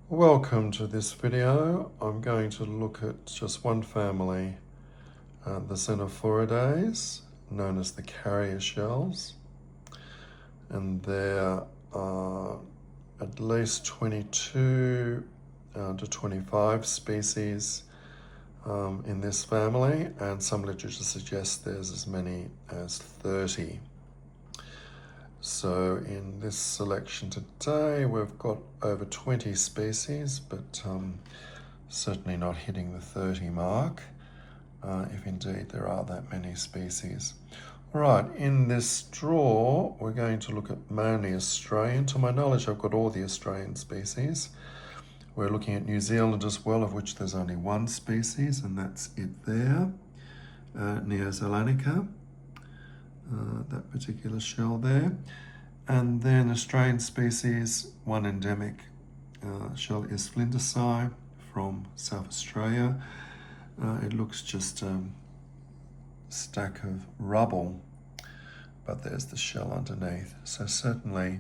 Welcome to this video. I'm going to look at just one family, the Xenophoridae, known as the carrier shells. And there are at least 22 to 25 species in this family, and some literature suggests there's as many as 30. So in this selection today, we've got over 20 species, but certainly not hitting the 30 mark, if indeed there are that many species. All right, in this draw, we're going to look at mainly Australian. To my knowledge, I've got all the Australian species. We're looking at New Zealand as well, of which there's only one species, and that's it there, Neozelandicus. That particular shell there. And then Australian species, one endemic shell is Flinders from South Australia. It looks just a stack of rubble, but there's the shell underneath. So certainly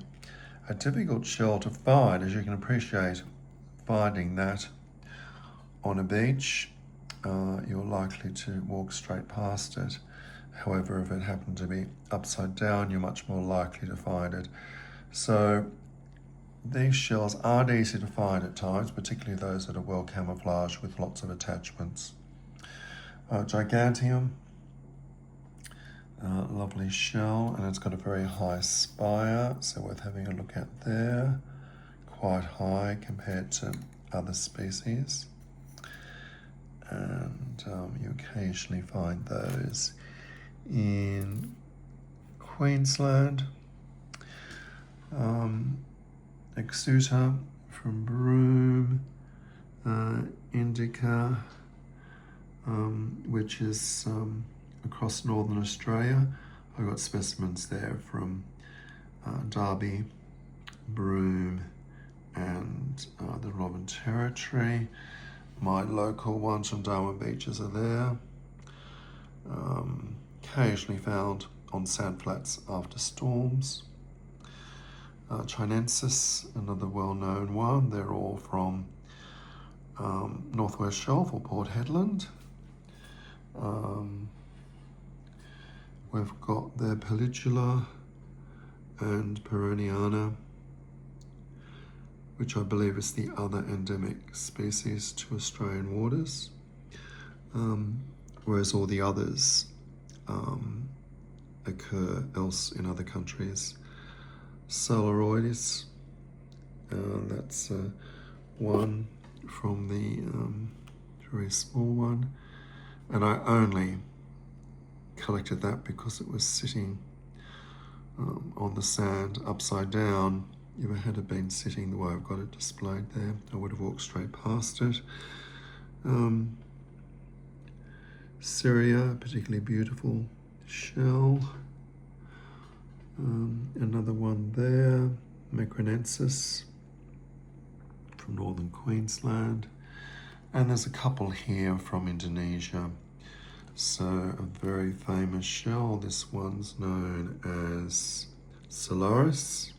a difficult shell to find, as you can appreciate. Finding that on a beach, you're likely to walk straight past it. However, if it happened to be upside down, you're much more likely to find it. So these shells aren't easy to find at times, particularly those that are well camouflaged with lots of attachments. Giganteum, lovely shell, and it's got a very high spire, so worth having a look at there. Quite high compared to other species. And you occasionally find those in Queensland. Exuta from Broome, Indica, which is across northern Australia. I've got specimens there from Derby, Broome, and the Northern Territory. My local ones from Darwin Beaches are there. Occasionally found on sandflats after storms. Chinensis, another well-known one. They're all from Northwest Shelf or Port Hedland. We've got their Pellicula and Peroniana, which I believe is the other endemic species to Australian waters, whereas all the others occur else in other countries. Sauroides, that's one from the very small one, and I only collected that because it was sitting on the sand upside down. If it had been sitting the way I've got it displayed there, I would have walked straight past it. Syria, particularly beautiful shell. Another one there, Macronensis from northern Queensland. And there's a couple here from Indonesia. So a very famous shell. This one's known as Solaris,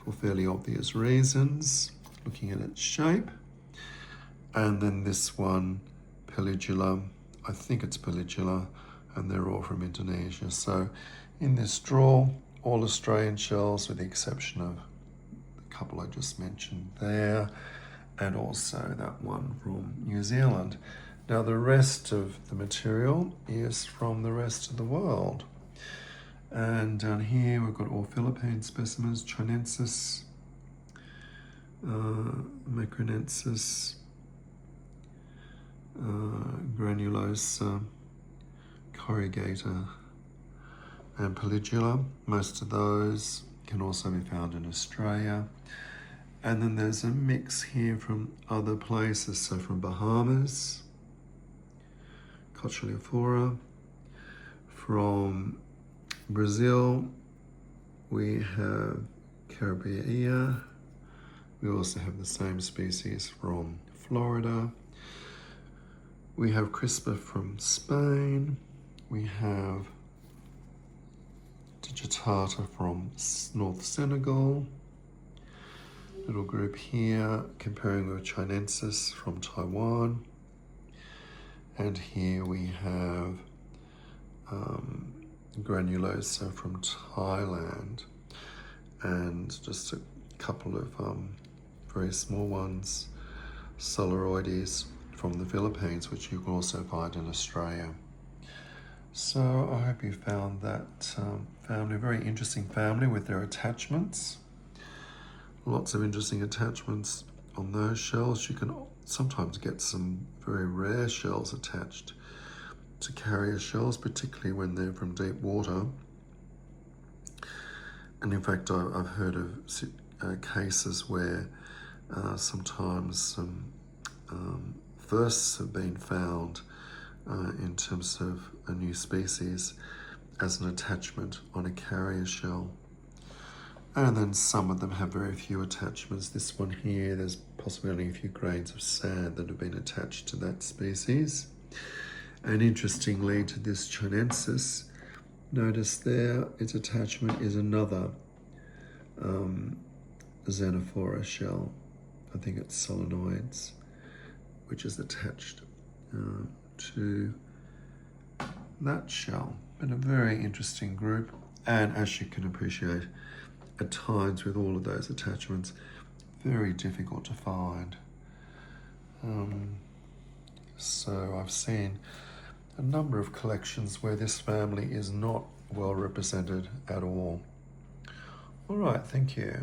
for fairly obvious reasons, looking at its shape. And then this one, Pellicula, I think it's Pellicula, and they're all from Indonesia. So in this draw, all Australian shells with the exception of the couple I just mentioned there, and also that one from New Zealand. Now the rest of the material is from the rest of the world. And down here we've got all Philippine specimens, Chinensis, Macronensis, Granulosa, Corrugata, and Pellicula. Most of those can also be found in Australia. And then there's a mix here from other places, so from Bahamas, Xenophoridae, from Brazil, we have Caribbeia. We also have the same species from Florida. We have Crispa from Spain. We have Digitata from North Senegal. little group here comparing with Chinensis from Taiwan. And here we have Granulosa from Thailand, and just a couple of very small ones, Xenophoridae from the Philippines, which you can also find in Australia. So I hope you found that family a very interesting family with their attachments. Lots of interesting attachments on those shells. You can sometimes get some very rare shells attached to carrier shells, particularly when they're from deep water. And in fact, I've heard of cases where sometimes some firsts have been found in terms of a new species as an attachment on a carrier shell. And then some of them have very few attachments. This one here, there's possibly only a few grains of sand that have been attached to that species. And interestingly, to this Chinensis, notice there, its attachment is another Xenophoridae shell. I think it's solenoids, which is attached to that shell. But a very interesting group. And as you can appreciate, at times with all of those attachments, very difficult to find. So I've seen a number of collections where this family is not well represented at all. All right, thank you.